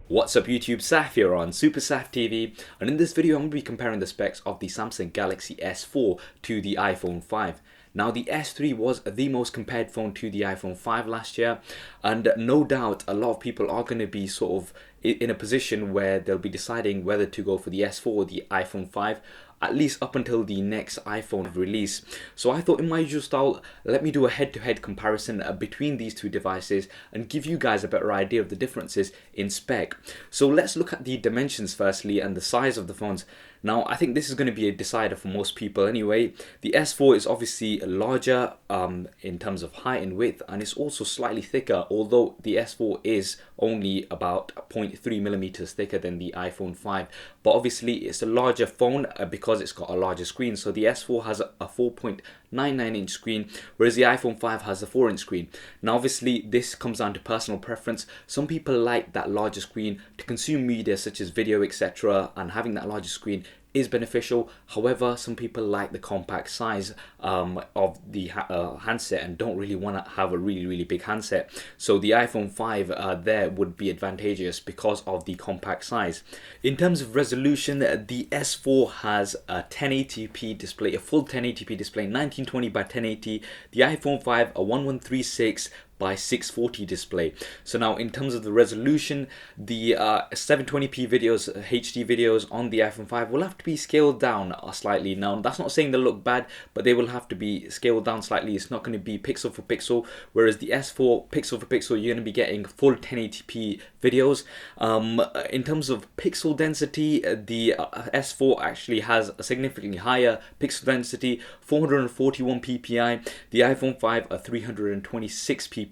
What's up YouTube, Saf here on Super Saf TV, and in this video I'm going to be comparing the specs of the Samsung Galaxy S4 to the iPhone 5. Now the S3 was the most compared phone to the iPhone 5 last year, and no doubt a lot of people are going to be sort of in a position where they'll be deciding whether to go for the S4 or the iPhone 5, at least up until the next iPhone release. So I thought in my usual style, let me do a head-to-head comparison between these two devices and give you guys a better idea of the differences in spec. So let's look at the dimensions firstly and the size of the phones. Now I think this is going to be a decider for most people anyway. The S4 is obviously larger in terms of height and width, and it's also slightly thicker, although the S4 is only about 0.3 millimeters thicker than the iPhone 5. But obviously it's a larger phone because it's got a larger screen. So the S4 has a 4.99 inch screen, whereas the iPhone 5 has a 4-inch screen. Now obviously this comes down to personal preference. Some people like that larger screen to consume media such as video, etc., and having that larger screen is beneficial. However, some people like the compact size of the handset and don't really want to have a really big handset. So the iPhone 5 there would be advantageous because of the compact size. In terms of resolution, the S4 has a 1080p display, a full 1080p display, 1920 by 1080. The iPhone 5 a 1136 by 640 display. So now in terms of the resolution, the 720p videos, HD videos on the iPhone 5 will have to be scaled down slightly. Now that's not saying they look bad, but they will have to be scaled down slightly. It's not going to be pixel for pixel, whereas the S4 pixel for pixel, you're going to be getting full 1080p videos. In terms of pixel density, the S4 actually has a significantly higher pixel density, 441 ppi. The iPhone 5 are 326 ppi.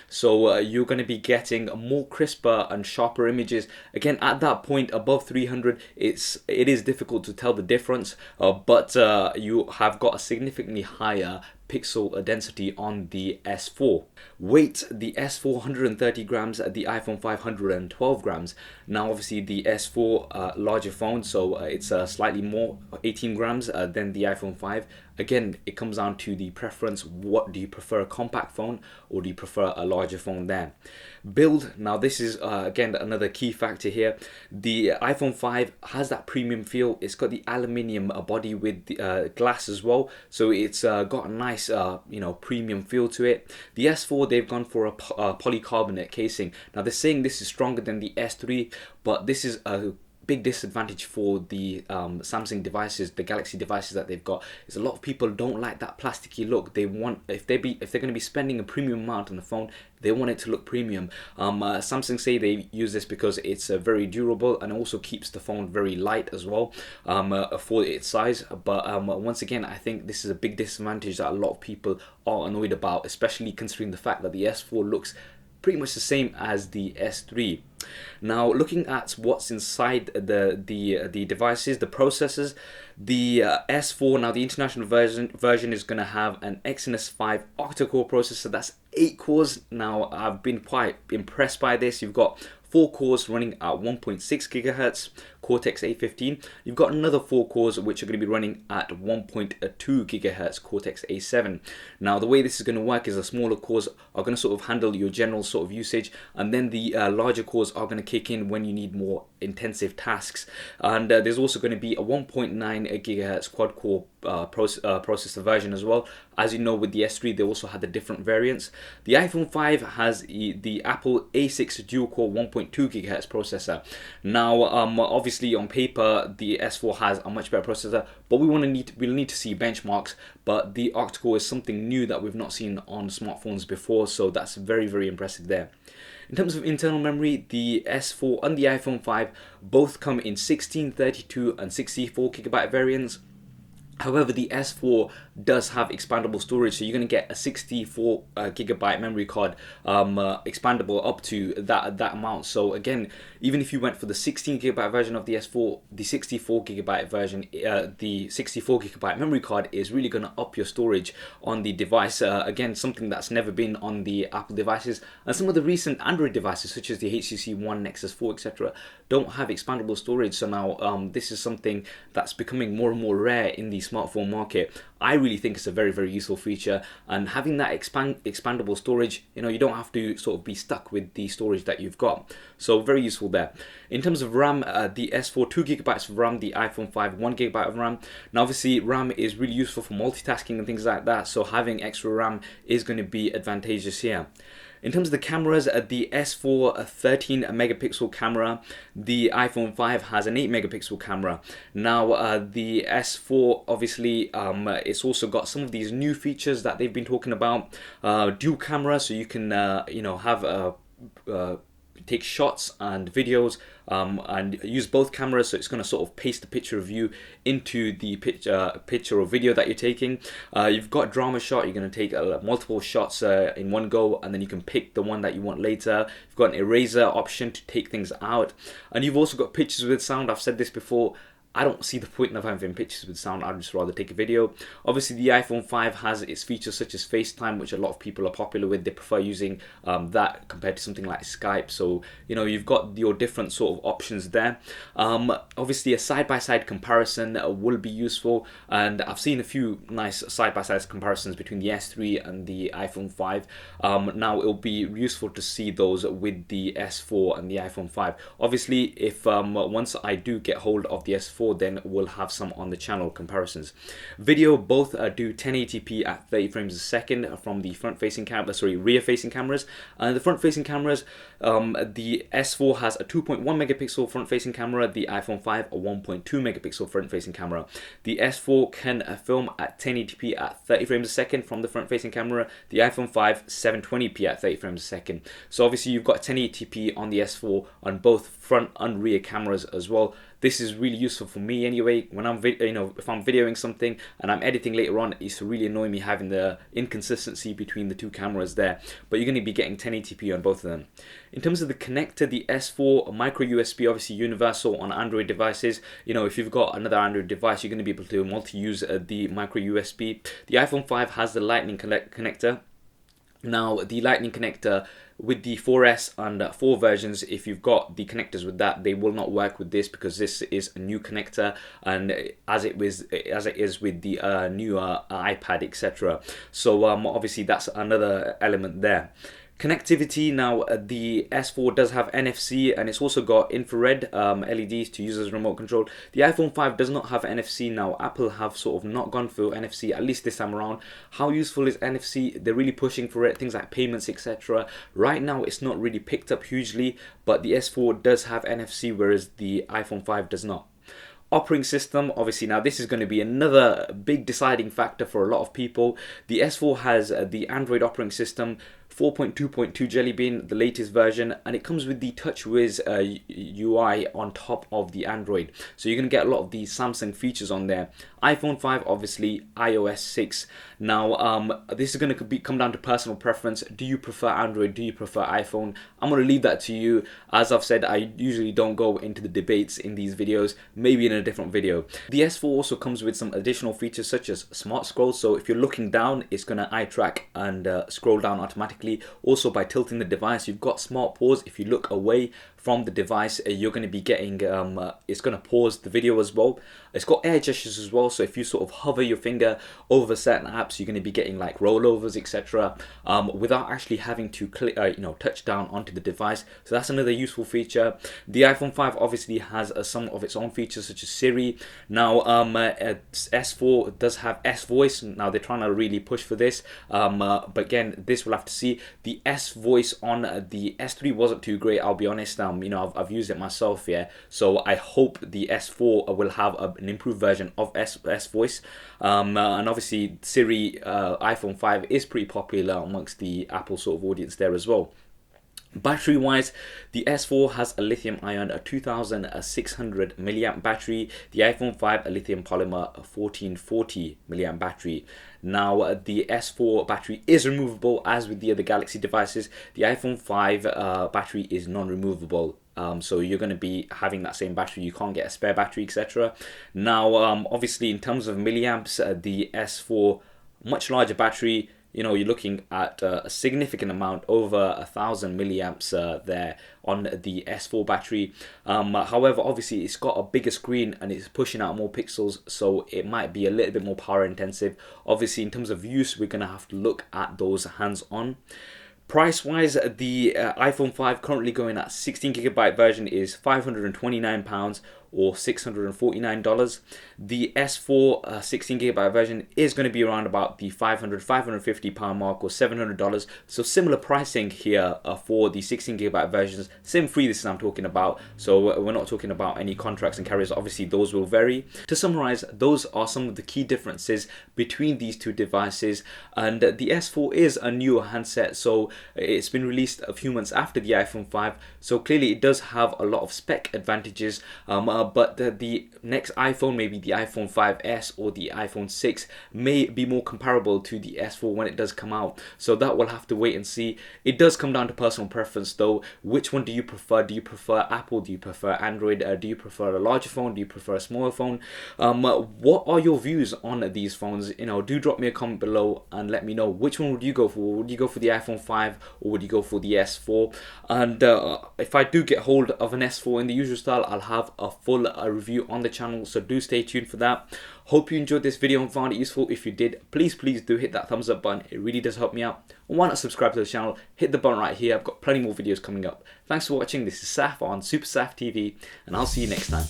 So you're going to be getting more crisper and sharper images. Again, at that point above 300, it is difficult to tell the difference, but you have got a significantly higher pixel density on the S4. Weight, the S4 130 grams, the iPhone 512 grams. Now obviously the S4 larger phone, so it's slightly more, 18 grams than the iPhone 5. Again, it comes down to the preference. What do you prefer, a compact phone or do you prefer a larger phone there? Build, now this is again another key factor here. The iPhone 5 has that premium feel. It's got the aluminium body with the glass as well, so it's got a nice premium feel to it. The S4, they've gone for a polycarbonate casing. Now they're saying this is stronger than the S3, but this is a big disadvantage for the Samsung devices, the Galaxy devices that they've got, is a lot of people don't like that plasticky look. They want, if they're going to be spending a premium amount on the phone, they want it to look premium. Samsung say they use this because it's very durable and also keeps the phone very light as well for its size. But once again, I think this is a big disadvantage that a lot of people are annoyed about, especially considering the fact that the S4 looks pretty much the same as the S3. Now looking at what's inside the devices, the processors, the S4, now the international version is going to have an Exynos 5 octa-core processor. That's 8 cores. Now I've been quite impressed by this. You've got 4 cores running at 1.6 gigahertz Cortex A15. You've got another 4 cores which are going to be running at 1.2 gigahertz Cortex A7. Now the way this is going to work is the smaller cores are going to sort of handle your general sort of usage, and then the larger cores are going to kick in when you need more intensive tasks. And there's also going to be a 1.9 gigahertz quad core processor version as well. As you know, with the S3 they also had the different variants. The iPhone 5 has the Apple A6 dual core 1.2 gigahertz processor. Now obviously on paper the S4 has a much better processor, but we'll need to see benchmarks. But the octa-core is something new that we've not seen on smartphones before, so that's very impressive there. In terms of internal memory, the S4 and the iPhone 5 both come in 16, 32 and 64 gigabyte variants. However, the S4 does have expandable storage, so you're going to get a 64 gigabyte memory card, expandable up to that amount. So again, even if you went for the 16 gigabyte version of the S4, the 64 gigabyte version, the 64 gigabyte memory card is really going to up your storage on the device. Again, something that's never been on the Apple devices, and some of the recent Android devices such as the HTC One, Nexus 4, etc. don't have expandable storage. So now this is something that's becoming more and more rare in these smartphone market, I really think it's a very, very useful feature. And having that expandable storage, you know, you don't have to sort of be stuck with the storage that you've got. So very useful there. In terms of RAM, the S4 2GB of RAM, the iPhone 5 1GB of RAM. Now obviously RAM is really useful for multitasking and things like that, so having extra RAM is going to be advantageous here. In terms of the cameras, the S4 a 13 megapixel camera, the iPhone 5 has an 8 megapixel camera. Now the S4 obviously it's also got some of these new features that they've been talking about, dual camera, so you can you know, have take shots and videos and use both cameras, so it's going to sort of paste the picture of you into the picture or video that you're taking. You've got drama shot, you're going to take multiple shots in one go, and then you can pick the one that you want later. You've got an eraser option to take things out, and you've also got pictures with sound. I've said this before, I don't see the point of having pictures with sound. I'd just rather take a video. Obviously, the iPhone 5 has its features such as FaceTime, which a lot of people are popular with. They prefer using that compared to something like Skype. So, you know, you've got your different sort of options there. Obviously, a side-by-side comparison will be useful. And I've seen a few nice side-by-side comparisons between the S3 and the iPhone 5. Now, it'll be useful to see those with the S4 and the iPhone 5. Obviously, if once I do get hold of the S4, then we'll have some on the channel comparisons. Video, both do 1080p at 30 frames a second from the front-facing camera, rear-facing cameras. And the front-facing cameras, the S4 has a 2.1 megapixel front-facing camera, the iPhone 5 a 1.2 megapixel front-facing camera. The S4 can film at 1080p at 30 frames a second from the front-facing camera, the iPhone 5 720p at 30 frames a second. So obviously you've got 1080p on the S4 on both front and rear cameras as well. This is really useful for me anyway. When I'm, if I'm videoing something and I'm editing later on, it used to really annoy me having the inconsistency between the two cameras there. But you're going to be getting 1080p on both of them. In terms of the connector, the S4 micro USB, obviously universal on Android devices. You know, if you've got another Android device, you're going to be able to multi-use the micro USB. The iPhone 5 has the Lightning connector. Now, the Lightning connector with the 4S and 4 versions, if you've got the connectors with that, they will not work with this because this is a new connector, and as it is with the new iPad, etc. So obviously that's another element there. Connectivity, now the S4 does have NFC, and it's also got infrared LEDs to use as remote control. The iPhone 5 does not have NFC. Now Apple have sort of not gone for NFC, at least this time around. How useful is NFC? They're really pushing for it, things like payments, etc. Right now it's not really picked up hugely, but the S4 does have NFC, whereas the iPhone 5 does not. Operating system, obviously now this is going to be another big deciding factor for a lot of people. The S4 has the Android operating system 4.2.2 Jelly Bean, the latest version, and it comes with the TouchWiz UI on top of the Android. So you're going to get a lot of the Samsung features on there. iPhone 5, obviously, iOS 6. Now, this is going to come down to personal preference. Do you prefer Android? Do you prefer iPhone? I'm going to leave that to you. As I've said, I usually don't go into the debates in these videos, maybe in a different video. The S4 also comes with some additional features such as Smart Scroll. So if you're looking down, it's going to eye track and scroll down automatically. Also, by tilting the device, you've got Smart Pause. If you look away from the device, you're going to be getting it's going to pause the video as well. It's got air gestures as well, so if you sort of hover your finger over certain apps, you're going to be getting like rollovers, etc. Without actually having to click, touch down onto the device. So that's another useful feature. The iPhone 5 obviously has some of its own features such as Siri. Now S4 does have S Voice. Now they're trying to really push for this, but again, this we'll have to see. The S Voice on the S3 wasn't too great, I'll be honest. I've used it myself, yeah. So I hope the S4 will have an improved version of S Voice. And obviously Siri iPhone 5 is pretty popular amongst the Apple sort of audience there as well. Battery wise, the S4 has a lithium ion, a 2600 milliamp battery. The iPhone 5 a lithium polymer, a 1440 milliamp battery. Now the S4 battery is removable as with the other Galaxy devices. The iPhone 5 battery is non-removable. So you're going to be having that same battery, you can't get a spare battery, etc. Now obviously in terms of milliamps, the S4 much larger battery, you know, you're looking at a significant amount, over 1,000 milliamps there on the S4 battery. However, obviously it's got a bigger screen and it's pushing out more pixels, so it might be a little bit more power intensive. Obviously in terms of use, we're gonna have to look at those hands-on. Price wise, the iPhone 5 currently going at 16GB version is £529 or $649. The S4 16GB version is going to be around about the £550 mark or $700. So similar pricing here for the 16GB versions. SIM free, this is I'm talking about. So we're not talking about any contracts and carriers. Obviously those will vary. To summarize, those are some of the key differences between these two devices. And the S4 is a newer handset, so it's been released a few months after the iPhone 5. So clearly it does have a lot of spec advantages. But the next iPhone, maybe the iPhone 5S or the iPhone 6, may be more comparable to the S4 when it does come out. So that we'll have to wait and see. It does come down to personal preference though. Which one do you prefer? Do you prefer Apple? Do you prefer Android? Do you prefer a larger phone? Do you prefer a smaller phone? What are your views on these phones? You know, do drop me a comment below and let me know which one would you go for. Would you go for the iPhone 5 or would you go for the S4? And if I do get hold of an S4 in the usual style, I'll have a full review on the channel, so do stay tuned for that. Hope you enjoyed this video and found it useful. If you did, please do hit that thumbs up button. It really does help me out. And why not subscribe to the channel? Hit the button right here. I've got plenty more videos coming up. Thanks for watching. This is Saf on Super Saf TV, and I'll see you next time.